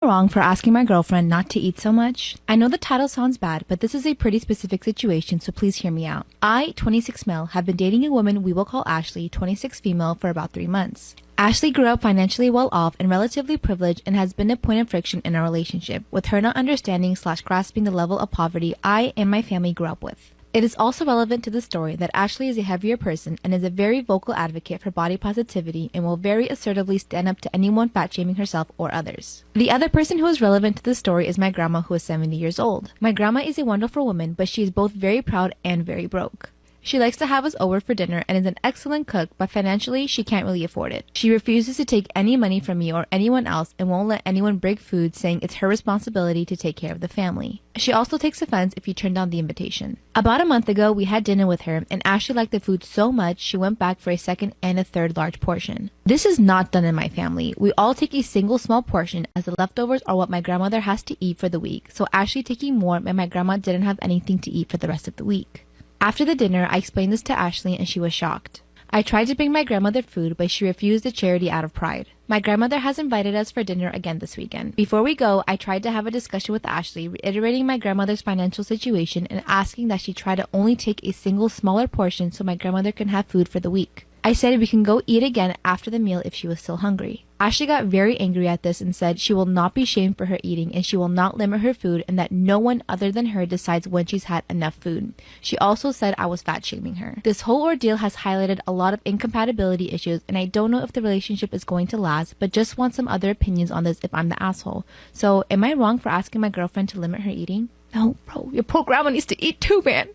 wrong for asking my girlfriend not to eat so much? I know the title sounds bad, but this is a pretty specific situation, so please hear me out. I, 26 male, have been dating a woman we will call Ashley, 26 female, for about 3 months. Ashley grew up financially well off and relatively privileged and has been a point of friction in our relationship, with her not understanding/grasping the level of poverty I and my family grew up with. It is also relevant to the story that Ashley is a heavier person and is a very vocal advocate for body positivity and will very assertively stand up to anyone fat-shaming herself or others. The other person who is relevant to the story is my grandma, who is 70 years old. My grandma is a wonderful woman, but she is both very proud and very broke. She likes to have us over for dinner and is an excellent cook, but financially, she can't really afford it. She refuses to take any money from me or anyone else and won't let anyone break food, saying it's her responsibility to take care of the family. She also takes offense if you turn down the invitation. About a month ago, we had dinner with her, and Ashley liked the food so much, she went back for a second and a third large portion. This is not done in my family. We all take a single small portion, as the leftovers are what my grandmother has to eat for the week, so Ashley taking more meant my grandma didn't have anything to eat for the rest of the week. After the dinner, I explained this to Ashley and she was shocked. I tried to bring my grandmother food, but she refused the charity out of pride. My grandmother has invited us for dinner again this weekend. Before we go, I tried to have a discussion with Ashley, reiterating my grandmother's financial situation and asking that she try to only take a single smaller portion so my grandmother can have food for the week. I said we can go eat again after the meal if she was still hungry. Ashley got very angry at this and said she will not be shamed for her eating and she will not limit her food and that no one other than her decides when she's had enough food. She also said I was fat shaming her. This whole ordeal has highlighted a lot of incompatibility issues and I don't know if the relationship is going to last, but just want some other opinions on this if I'm the asshole. So am I wrong for asking my girlfriend to limit her eating? No, bro, your poor grandma needs to eat too, man.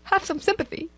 Have some sympathy.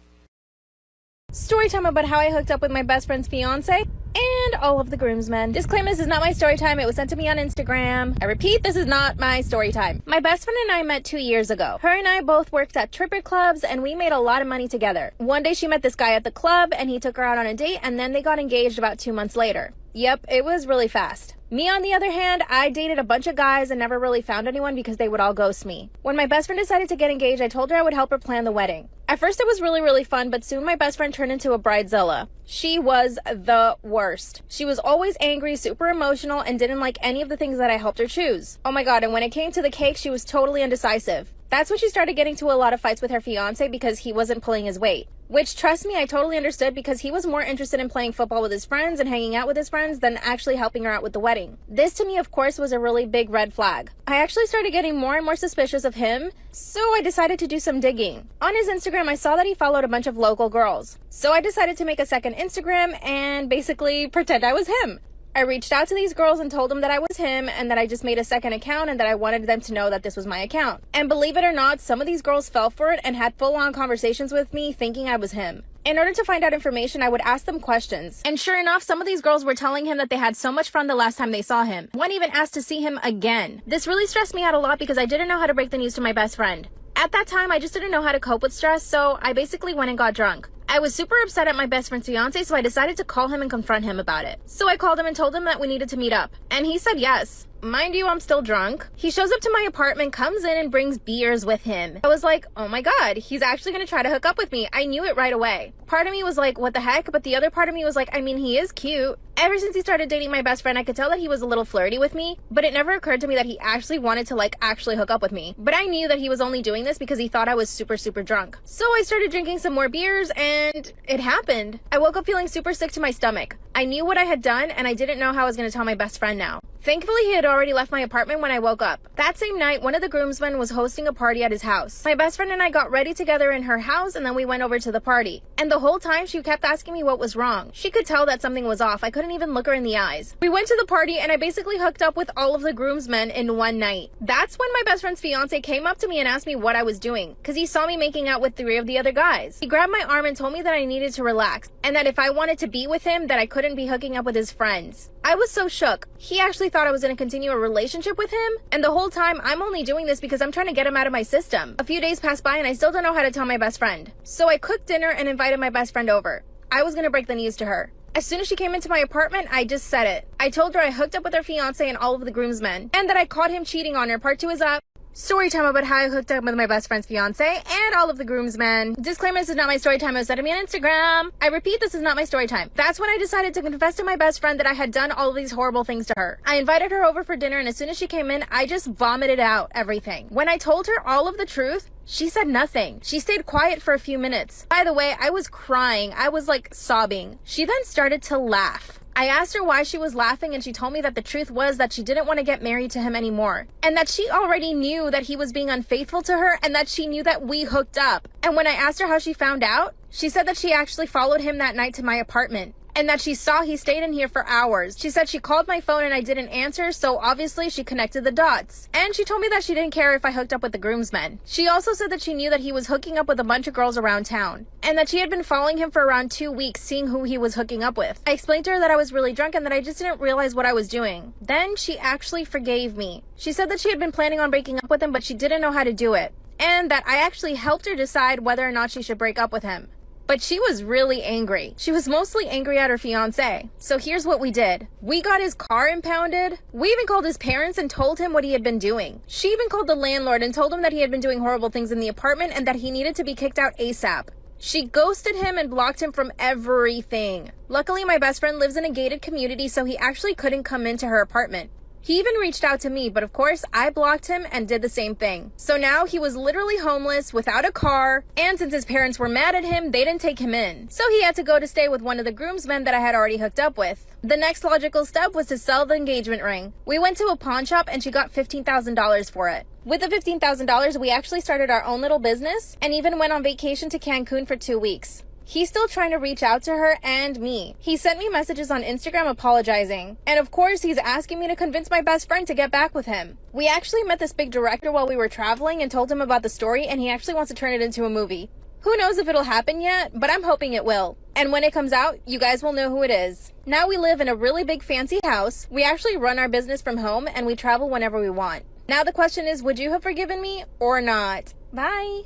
Story time about how I hooked up with my best friend's fiance and all of the groomsmen. Disclaimer, this is not my story time. It was sent to me on Instagram. I repeat, this is not my story time. My best friend and I met 2 years ago. Her and I both worked at stripper clubs and we made a lot of money together. One day she met this guy at the club and he took her out on a date and then they got engaged about 2 months later. Yep, it was really fast. Me, on the other hand, I dated a bunch of guys and never really found anyone because they would all ghost me. When my best friend decided to get engaged, I told her I would help her plan the wedding. At first it was really fun, but soon my best friend turned into a bridezilla. She was the worst. She was always angry, super emotional, and didn't like any of the things that I helped her choose. Oh my god, and when it came to the cake, she was totally indecisive. That's when she started getting to a lot of fights with her fiance because he wasn't pulling his weight. Which, trust me, I totally understood because he was more interested in playing football with his friends and hanging out with his friends than actually helping her out with the wedding. This to me, of course, was a really big red flag. I actually started getting more and more suspicious of him, so I decided to do some digging. On his Instagram, I saw that he followed a bunch of local girls. So I decided to make a second Instagram and basically pretend I was him. I reached out to these girls and told them that I was him and that I just made a second account and that I wanted them to know that this was my account. And believe it or not, some of these girls fell for it and had full-on conversations with me thinking I was him. In order to find out information, I would ask them questions. And sure enough, some of these girls were telling him that they had so much fun the last time they saw him. One even asked to see him again. This really stressed me out a lot because I didn't know how to break the news to my best friend. At that time, I just didn't know how to cope with stress, so I basically went and got drunk. I was super upset at my best friend's fiance, so I decided to call him and confront him about it. So I called him and told him that we needed to meet up. And he said yes. Mind you, I'm still drunk. He shows up to my apartment, comes in, and brings beers with him. I was like, oh my god, he's actually gonna try to hook up with me. I knew it right away. Part of me was like, what the heck? But the other part of me was like, I mean, he is cute. Ever since he started dating my best friend, I could tell that he was a little flirty with me, but it never occurred to me that he actually wanted to actually hook up with me. But I knew that he was only doing this because he thought I was super drunk. So I started drinking some more beers and it happened. I woke up feeling super sick to my stomach. I knew what I had done and I didn't know how I was going to tell my best friend now. Thankfully, he had already left my apartment when I woke up. That same night, one of the groomsmen was hosting a party at his house. My best friend and I got ready together in her house and then we went over to the party. And the whole time she kept asking me what was wrong. She could tell that something was off. I couldn't even look her in the eyes. We went to the party and I basically hooked up with all of the groomsmen in one night. That's when my best friend's fiance came up to me and asked me what I was doing because he saw me making out with 3 of the other guys. He grabbed my arm and told me that I needed to relax and that if I wanted to be with him, that I couldn't be hooking up with his friends. I was so shook. He actually thought I was going to continue a relationship with him, and the whole time I'm only doing this because I'm trying to get him out of my system. A few days passed by and I still don't know how to tell my best friend. So I cooked dinner and invited my best friend over. I was going to break the news to her. As soon as she came into my apartment, I just said it. I told her I hooked up with her fiance and all of the groomsmen, and that I caught him cheating on her. Part 2 is up. Story time about how I hooked up with my best friend's fiance and all of the groomsmen. Disclaimer, this is not my story time. It was sent to me on Instagram. I repeat, this is not my story time. That's when I decided to confess to my best friend that I had done all of these horrible things to her. I invited her over for dinner, and as soon as she came in, I just vomited out everything. When I told her all of the truth, she said nothing. She stayed quiet for a few minutes. By the way, I was crying. I was like sobbing. She then started to laugh. I asked her why she was laughing, and she told me that the truth was that she didn't want to get married to him anymore, and that she already knew that he was being unfaithful to her, and that she knew that we hooked up. And when I asked her how she found out, she said that she actually followed him that night to my apartment, and that she saw he stayed in here for hours. She said she called my phone and I didn't answer, so obviously she connected the dots. And she told me that she didn't care if I hooked up with the groomsmen. She also said that she knew that he was hooking up with a bunch of girls around town, and that she had been following him for around 2 weeks, seeing who he was hooking up with. I explained to her that I was really drunk and that I just didn't realize what I was doing. Then she actually forgave me. She said that she had been planning on breaking up with him, but she didn't know how to do it, and that I actually helped her decide whether or not she should break up with him. But she was really angry. She was mostly angry at her fiance. So here's what we did. We got his car impounded. We even called his parents and told him what he had been doing. She even called the landlord and told him that he had been doing horrible things in the apartment and that he needed to be kicked out ASAP. She ghosted him and blocked him from everything. Luckily, my best friend lives in a gated community, so he actually couldn't come into her apartment. He even reached out to me, but of course, I blocked him and did the same thing. So now he was literally homeless, without a car, and since his parents were mad at him, they didn't take him in. So he had to go to stay with one of the groomsmen that I had already hooked up with. The next logical step was to sell the engagement ring. We went to a pawn shop and she got $15,000 for it. With the $15,000, we actually started our own little business and even went on vacation to Cancun for 2 weeks. He's still trying to reach out to her and me. He sent me messages on Instagram apologizing. And of course, he's asking me to convince my best friend to get back with him. We actually met this big director while we were traveling and told him about the story, and he actually wants to turn it into a movie. Who knows if it'll happen yet, but I'm hoping it will. And when it comes out, you guys will know who it is. Now we live in a really big fancy house. We actually run our business from home and we travel whenever we want. Now the question is, would you have forgiven me or not? Bye.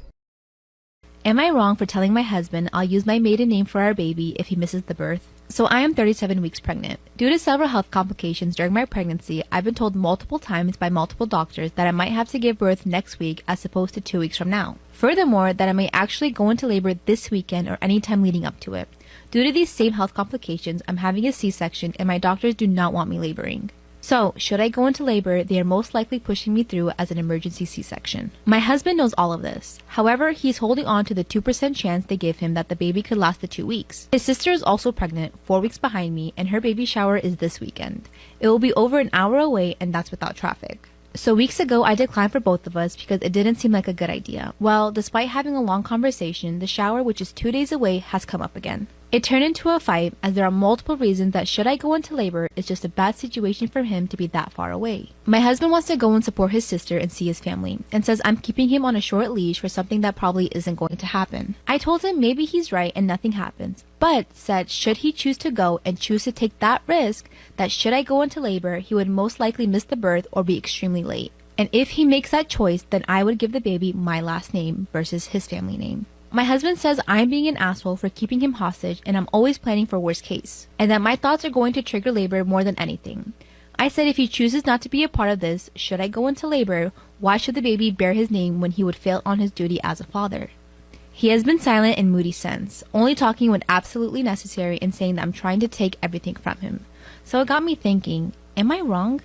Am I wrong for telling my husband I'll use my maiden name for our baby if he misses the birth? So I am 37 weeks pregnant. Due to several health complications during my pregnancy, I've been told multiple times by multiple doctors that I might have to give birth next week as opposed to 2 weeks from now. Furthermore, that I may actually go into labor this weekend or any time leading up to it. Due to these same health complications, I'm having a C-section and my doctors do not want me laboring. So, should I go into labor, they are most likely pushing me through as an emergency C-section. My husband knows all of this. However, he's holding on to the 2% chance they give him that the baby could last the 2 weeks. His sister is also pregnant, 4 weeks behind me, and her baby shower is this weekend. It will be over an hour away, and that's without traffic. So weeks ago, I declined for both of us because it didn't seem like a good idea. Well, despite having a long conversation, the shower, which is 2 days away, has come up again. It turned into a fight as there are multiple reasons that should I go into labor, it's just a bad situation for him to be that far away. My husband wants to go and support his sister and see his family, and says I'm keeping him on a short leash for something that probably isn't going to happen. I told him maybe he's right and nothing happens, but said should he choose to go and choose to take that risk, that should I go into labor, he would most likely miss the birth or be extremely late. And if he makes that choice, then I would give the baby my last name versus his family name. My husband says I'm being an asshole for keeping him hostage and I'm always planning for worst case, and that my thoughts are going to trigger labor more than anything. I said if he chooses not to be a part of this, should I go into labor, why should the baby bear his name when he would fail on his duty as a father? He has been silent and moody since, only talking when absolutely necessary and saying that I'm trying to take everything from him. So it got me thinking, am I wrong?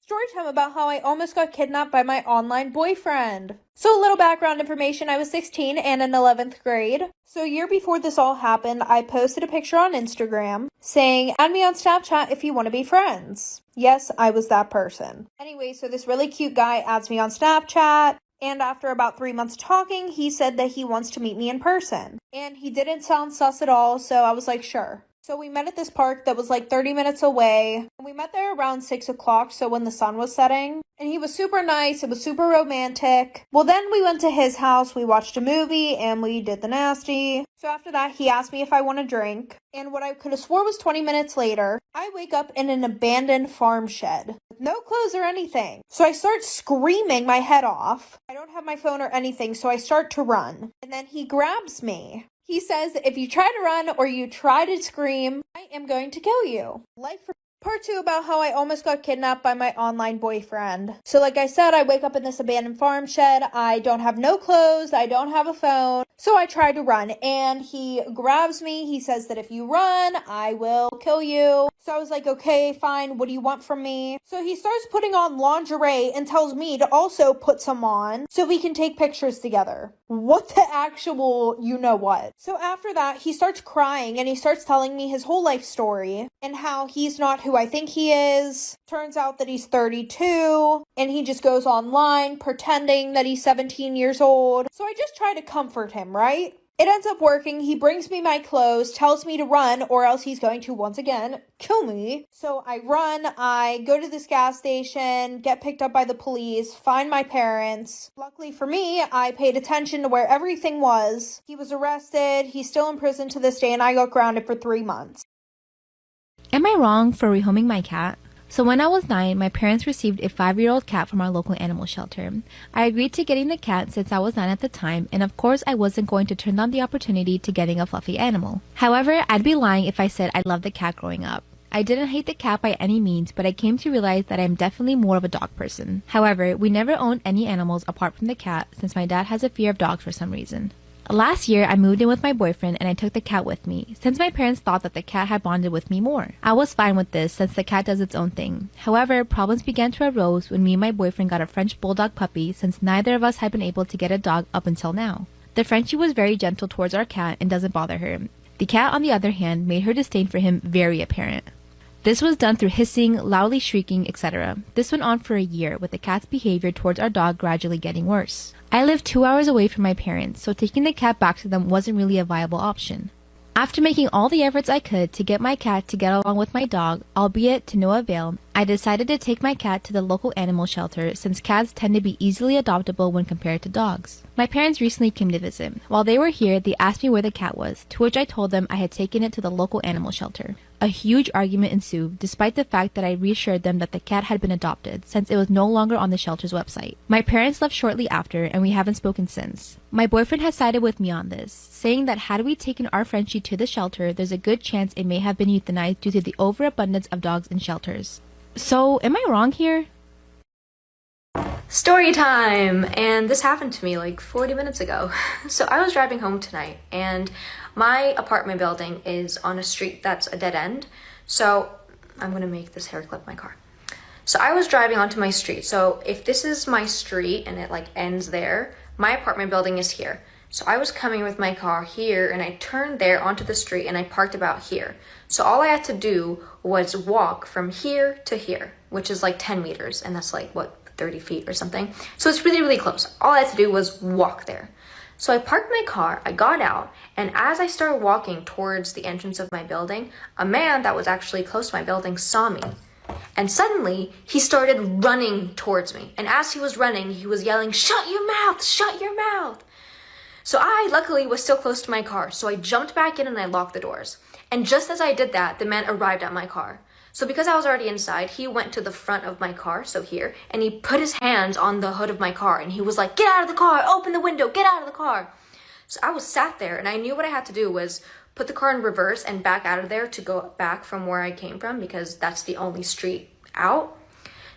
Story time about how I almost got kidnapped by my online boyfriend. So a little background information, I was 16 and in 11th grade. So a year before this all happened, I posted a picture on Instagram saying, add me on Snapchat if you want to be friends. Yes, I was that person. Anyway, so this really cute guy adds me on Snapchat. And after about 3 months talking, he said that he wants to meet me in person. And he didn't sound sus at all, so I was like, sure. So we met at this park that was like 30 minutes away. We met there around 6 o'clock, so when the sun was setting. And he was super nice. It was super romantic. Well, then we went to his house. We watched a movie and we did the nasty. So after that, he asked me if I want a drink. And what I could have swore was 20 minutes later, I wake up in an abandoned farm shed with no clothes or anything. So I start screaming my head off. I don't have my phone or anything, so I start to run. And then he grabs me. He says, if you try to run or you try to scream, I am going to kill you. Life for Part 2 about how I almost got kidnapped by my online boyfriend. So like I said, I wake up in this abandoned farm shed. I don't have no clothes. I don't have a phone. So I try to run and he grabs me. He says that if you run, I will kill you. So I was like, okay, fine. What do you want from me? So he starts putting on lingerie and tells me to also put some on so we can take pictures together. What the actual you know what? So after that, he starts crying and he starts telling me his whole life story and how he's not who I think he is. Turns out that he's 32 and he just goes online pretending that he's 17 years old. So I just try to comfort him, right? It ends up working. He brings me my clothes, tells me to run, or else he's going to once again kill me. So I run, I go to this gas station, get picked up by the police, find my parents. Luckily for me, I paid attention to where everything was. He was arrested, he's still in prison to this day, and I got grounded for 3 months. Am I wrong for rehoming my cat? So when I was 9, my parents received a 5-year-old cat from our local animal shelter. I agreed to getting the cat since I was 9 at the time, and of course I wasn't going to turn down the opportunity to getting a fluffy animal. However, I'd be lying if I said I loved the cat growing up. I didn't hate the cat by any means, but I came to realize that I am definitely more of a dog person. However, we never owned any animals apart from the cat since my dad has a fear of dogs for some reason. Last year, I moved in with my boyfriend and I took the cat with me, since my parents thought that the cat had bonded with me more. I was fine with this since the cat does its own thing. However, problems began to arise when me and my boyfriend got a French bulldog puppy since neither of us had been able to get a dog up until now. The Frenchie was very gentle towards our cat and doesn't bother her. The cat, on the other hand, made her disdain for him very apparent. This was done through hissing, loudly shrieking, etc. This went on for a year, with the cat's behavior towards our dog gradually getting worse. I lived 2 hours away from my parents, so taking the cat back to them wasn't really a viable option. After making all the efforts I could to get my cat to get along with my dog, albeit to no avail, I decided to take my cat to the local animal shelter since cats tend to be easily adoptable when compared to dogs. My parents recently came to visit. While they were here, they asked me where the cat was, to which I told them I had taken it to the local animal shelter. A huge argument ensued, despite the fact that I reassured them that the cat had been adopted, since it was no longer on the shelter's website. My parents left shortly after, and we haven't spoken since. My boyfriend has sided with me on this, saying that had we taken our Frenchie to the shelter, there's a good chance it may have been euthanized due to the overabundance of dogs in shelters. So, am I wrong here? Story time! And this happened to me like 40 minutes ago. So I was driving home tonight and my apartment building is on a street that's a dead end. So I'm gonna make this hair clip my car. So I was driving onto my street. So if this is my street and it like ends there, my apartment building is here. So I was coming with my car here and I turned there onto the street and I parked about here. So all I had to do was walk from here to here, which is like 10 meters. And that's like, what, 30 feet or something. So it's really, really close. All I had to do was walk there. So I parked my car, I got out, and as I started walking towards the entrance of my building, a man that was actually close to my building saw me. And suddenly, he started running towards me. And as he was running, he was yelling, "Shut your mouth! Shut your mouth!" So I, luckily, was still close to my car. So I jumped back in and I locked the doors. And just as I did that, the man arrived at my car. So because I was already inside, he went to the front of my car, so here, and he put his hands on the hood of my car. And he was like, "Get out of the car! Open the window! Get out of the car!" So I was sat there and I knew what I had to do was put the car in reverse and back out of there to go back from where I came from because that's the only street out.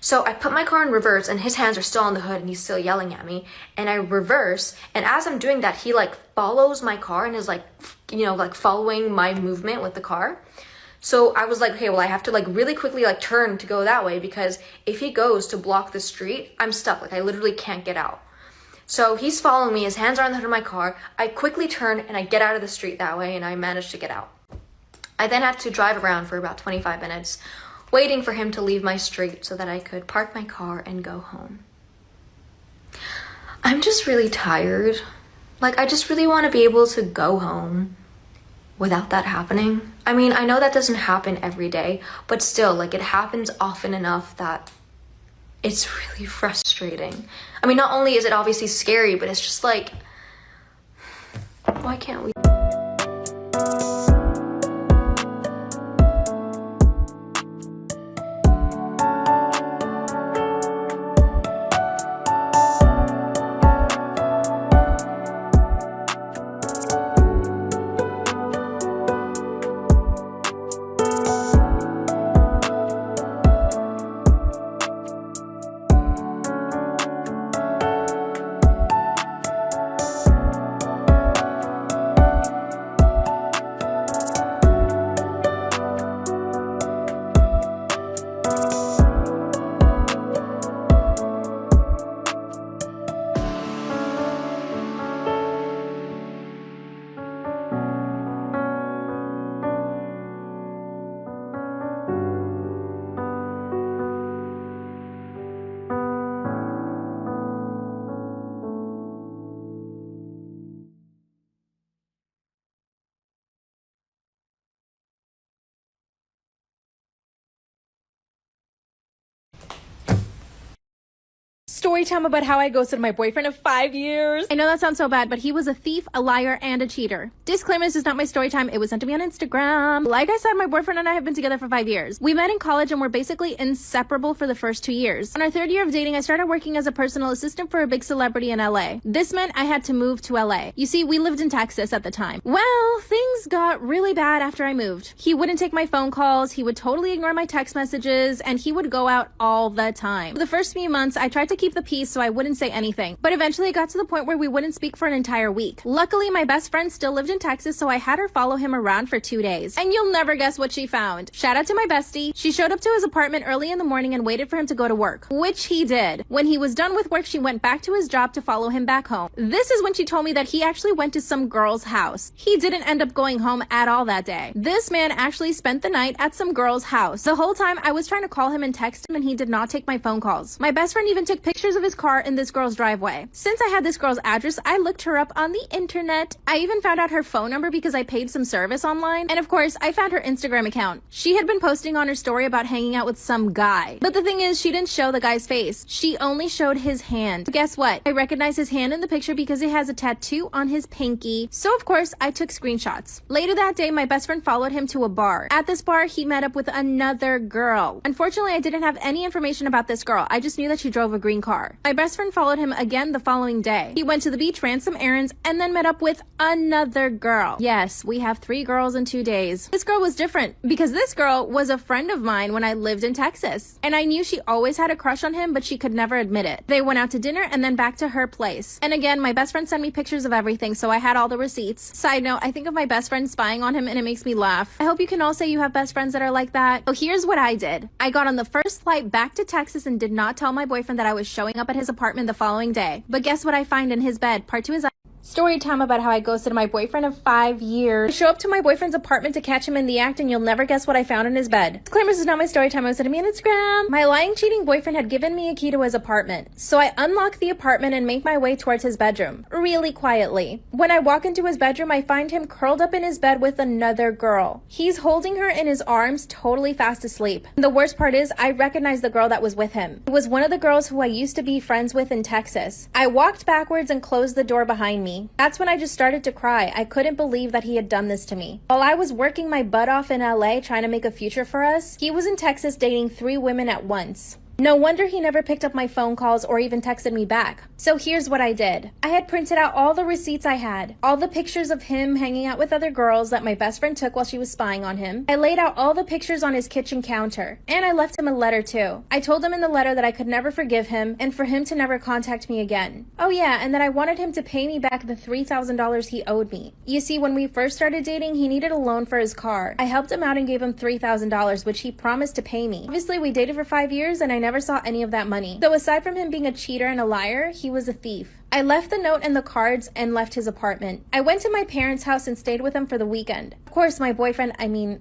So I put my car in reverse and his hands are still on the hood and he's still yelling at me. And I reverse, and as I'm doing that, he like follows my car and is like, you know, like following my movement with the car. So I was like, okay, well, I have to like really quickly like turn to go that way because if he goes to block the street, I'm stuck. Like I literally can't get out. So he's following me, his hands are on the hood of my car. I quickly turn and I get out of the street that way and I managed to get out. I then had to drive around for about 25 minutes waiting for him to leave my street so that I could park my car and go home. I'm just really tired. Like I just really want to be able to go home without that happening. I mean, I know that doesn't happen every day, but still, like it happens often enough that it's really frustrating. I mean, not only is it obviously scary, but it's just like, why can't we? Story time about how I ghosted my boyfriend of 5 years. I know that sounds so bad, but he was a thief, a liar, and a cheater. Disclaimer, this is not my story time. It was sent to me on Instagram. Like I said, my boyfriend and I have been together for 5 years. We met in college and were basically inseparable for the first 2 years. On our 3rd year of dating, I started working as a personal assistant for a big celebrity in LA. This meant I had to move to LA. You see, we lived in Texas at the time. Well, things got really bad after I moved. He wouldn't take my phone calls, he would totally ignore my text messages, and he would go out all the time. For the first few months, I tried to keep the peace so I wouldn't say anything, but eventually it got to the point where we wouldn't speak for an entire week. Luckily, my best friend still lived in Texas, so I had her follow him around for 2 days. And you'll never guess what she found. Shout out to my bestie. She showed up to his apartment early in the morning and waited for him to go to work, which he did. When he was done with work, she went back to his job to follow him back home. This is when she told me that he actually went to some girl's house. He didn't end up going home at all that day. This man actually spent the night at some girl's house. The whole time I was trying to call him and text him, and he did not take my phone calls. My best friend even took pictures of his car in this girl's driveway. Since I had this girl's address, I looked her up on the internet. I even found out her phone number because I paid some service online. And of course, I found her Instagram account. She had been posting on her story about hanging out with some guy. But the thing is, she didn't show the guy's face. She only showed his hand. Guess what? I recognize his hand in the picture because it has a tattoo on his pinky. So of course, I took screenshots. Later that day, my best friend followed him to a bar. At this bar, he met up with another girl. Unfortunately, I didn't have any information about this girl. I just knew that she drove a green car. My best friend followed him again the following day. He went to the beach, ran some errands, and then met up with another girl. Yes, we have 3 girls in 2 days. This girl was different because this girl was a friend of mine when I lived in Texas. And I knew she always had a crush on him, but she could never admit it. They went out to dinner and then back to her place. And again, my best friend sent me pictures of everything, so I had all the receipts. Side note, I think of my best friend spying on him and it makes me laugh. I hope you can all say you have best friends that are like that. So here's what I did. I got on the first flight back to Texas and did not tell my boyfriend that I was showing up at his apartment the following day. But guess what I find in his bed? Part 2 is story time about how I ghosted my boyfriend of 5 years. I show up to my boyfriend's apartment to catch him in the act, and you'll never guess what I found in his bed. Disclaimer, this is not my story time. I was sending me on Instagram. My lying, cheating boyfriend had given me a key to his apartment. So I unlock the apartment and make my way towards his bedroom, really quietly. When I walk into his bedroom, I find him curled up in his bed with another girl. He's holding her in his arms, totally fast asleep. And the worst part is, I recognize the girl that was with him. It was one of the girls who I used to be friends with in Texas. I walked backwards and closed the door behind me. That's when I just started to cry. I couldn't believe that he had done this to me. While I was working my butt off in LA trying to make a future for us, he was in Texas dating 3 women at once. No wonder he never picked up my phone calls or even texted me back. So here's what I did. I had printed out all the receipts I had, all the pictures of him hanging out with other girls that my best friend took while she was spying on him. I laid out all the pictures on his kitchen counter, and I left him a letter too. I told him in the letter that I could never forgive him and for him to never contact me again. Oh yeah, and that I wanted him to pay me back the $3,000 he owed me. You see, when we first started dating, he needed a loan for his car. I helped him out and gave him $3,000, which he promised to pay me. Obviously, we dated for 5 years and I never saw any of that money. So aside from him being a cheater and a liar, he was a thief. I left the note and the cards and left his apartment. I went to my parents' house and stayed with them for the weekend. Of course, my boyfriend,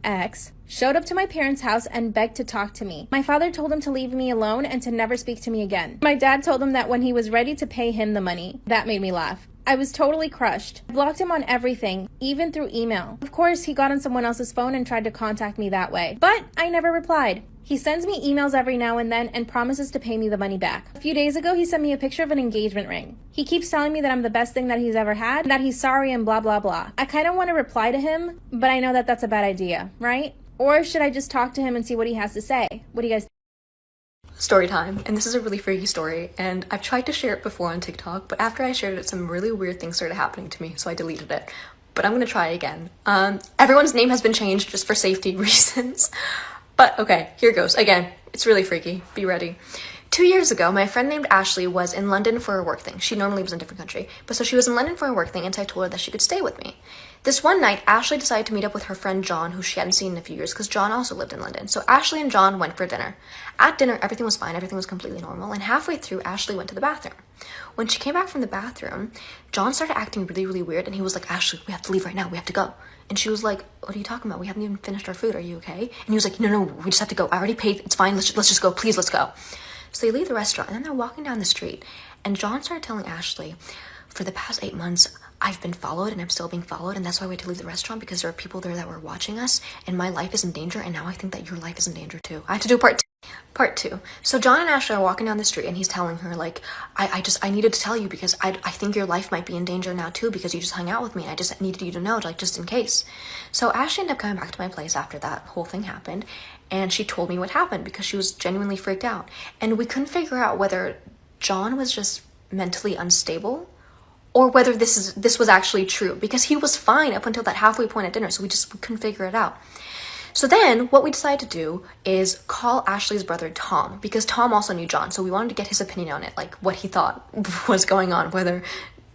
ex, showed up to my parents' house and begged to talk to me. My father told him to leave me alone and to never speak to me again. My dad told him that when he was ready to pay him the money. That made me laugh. I was totally crushed. I blocked him on everything, even through email. Of course, he got on someone else's phone and tried to contact me that way. But I never replied. He sends me emails every now and then and promises to pay me the money back. A few days ago, he sent me a picture of an engagement ring. He keeps telling me that I'm the best thing that he's ever had, that he's sorry and blah, blah, blah. I kind of want to reply to him, but I know that that's a bad idea, right? Or should I just talk to him and see what he has to say? What do you guys think? Story time, and this is a really freaky story, and I've tried to share it before on TikTok, but after I shared it, some really weird things started happening to me, so I deleted it. But I'm gonna try again. Everyone's name has been changed just for safety reasons. But okay, here goes. Again, it's really freaky. Be ready. 2 years ago, my friend named Ashley was in London for a work thing. She normally lives in a different country, but so she was in London for a work thing, and so I told her that she could stay with me. This one night, Ashley decided to meet up with her friend John, who she hadn't seen in a few years, because John also lived in London. So Ashley and John went for dinner. At dinner, everything was fine, everything was completely normal, and halfway through, Ashley went to the bathroom. When she came back from the bathroom, John started acting really, really weird, and he was like, Ashley, we have to leave right now, we have to go. And she was like, what are you talking about? We haven't even finished our food, are you okay? And he was like, no, we just have to go. I already paid, it's fine, let's just go, please, let's go. So they leave the restaurant, and then they're walking down the street, and John started telling Ashley, for the past 8 months, I've been followed, and I'm still being followed, and that's why we had to leave the restaurant, because there are people there that were watching us, and my life is in danger, and now I think that your life is in danger too. I have to do part 2. Part two. So John and Ashley are walking down the street and he's telling her, like, I needed to tell you because I think your life might be in danger now too because you just hung out with me. I just needed you to know, like, just in case. So Ashley ended up coming back to my place after that whole thing happened, and she told me what happened because she was genuinely freaked out. And we couldn't figure out whether John was just mentally unstable or whether this was actually true because he was fine up until that halfway point at dinner, so we couldn't figure it out. So then what we decided to do is call Ashley's brother Tom, because Tom also knew John, so we wanted to get his opinion on it, like what he thought was going on, whether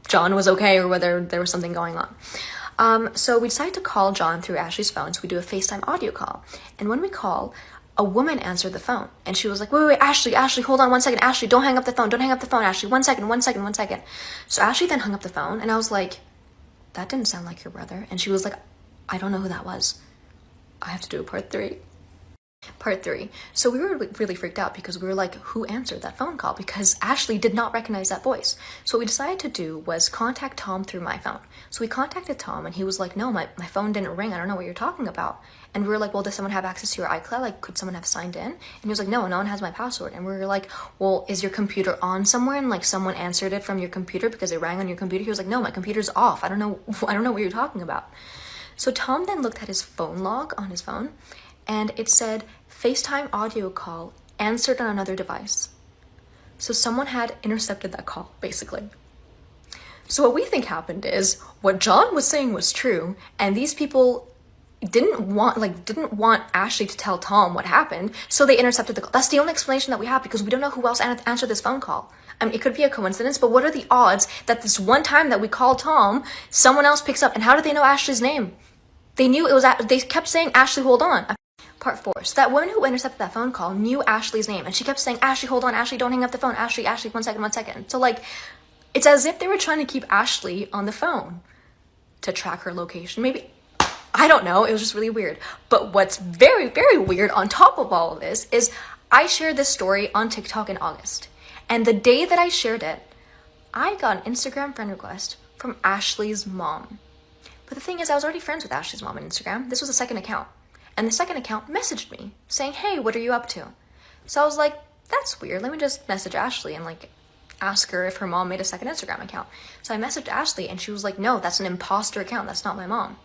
John was okay or whether there was something going on. So we decided to call John through Ashley's phone, so we do a FaceTime audio call. And when we call, a woman answered the phone, and she was like, wait, Ashley, hold on 1 second. Ashley, don't hang up the phone, Ashley, 1 second. So Ashley then hung up the phone, and I was like, that didn't sound like your brother. And she was like, I don't know who that was. I have to do a part three. So we were really freaked out because we were like, who answered that phone call? Because Ashley did not recognize that voice. So what we decided to do was contact Tom through my phone. So we contacted Tom and he was like, no, my phone didn't ring. I don't know what you're talking about. And we were like, well, does someone have access to your iCloud? Like, could someone have signed in? And he was like, no one has my password. And we were like, well, is your computer on somewhere? And like someone answered it from your computer because it rang on your computer. He was like, no, my computer's off. I don't know what you're talking about. So Tom then looked at his phone log on his phone, and it said, FaceTime audio call answered on another device. So someone had intercepted that call, basically. So what we think happened is, what John was saying was true, and these people didn't want Ashley to tell Tom what happened, so they intercepted the call. That's the only explanation that we have, because we don't know who else answered this phone call. I mean, it could be a coincidence, but what are the odds that this one time that we called Tom, someone else picks up? And how did they know Ashley's name? They knew it was, they kept saying, Ashley, hold on. Part four. So that woman who intercepted that phone call knew Ashley's name, and she kept saying, Ashley, hold on, Ashley, don't hang up the phone. Ashley, 1 second. So like, it's as if they were trying to keep Ashley on the phone to track her location. Maybe, I don't know, it was just really weird. But what's very, very weird on top of all of this is I shared this story on TikTok in August. And the day that I shared it, I got an Instagram friend request from Ashley's mom. But the thing is, I was already friends with Ashley's mom on Instagram. This was a second account. And the second account messaged me saying, hey, what are you up to? So I was like, that's weird. Let me just message Ashley and like ask her if her mom made a second Instagram account. So I messaged Ashley and she was like, no, that's an imposter account. That's not my mom.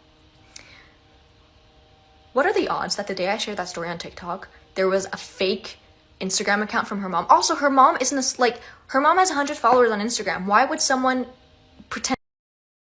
What are the odds that the day I shared that story on TikTok, there was a fake Instagram account from her mom? Also, her mom isn't this, like, her mom has 100 followers on Instagram. Why would someone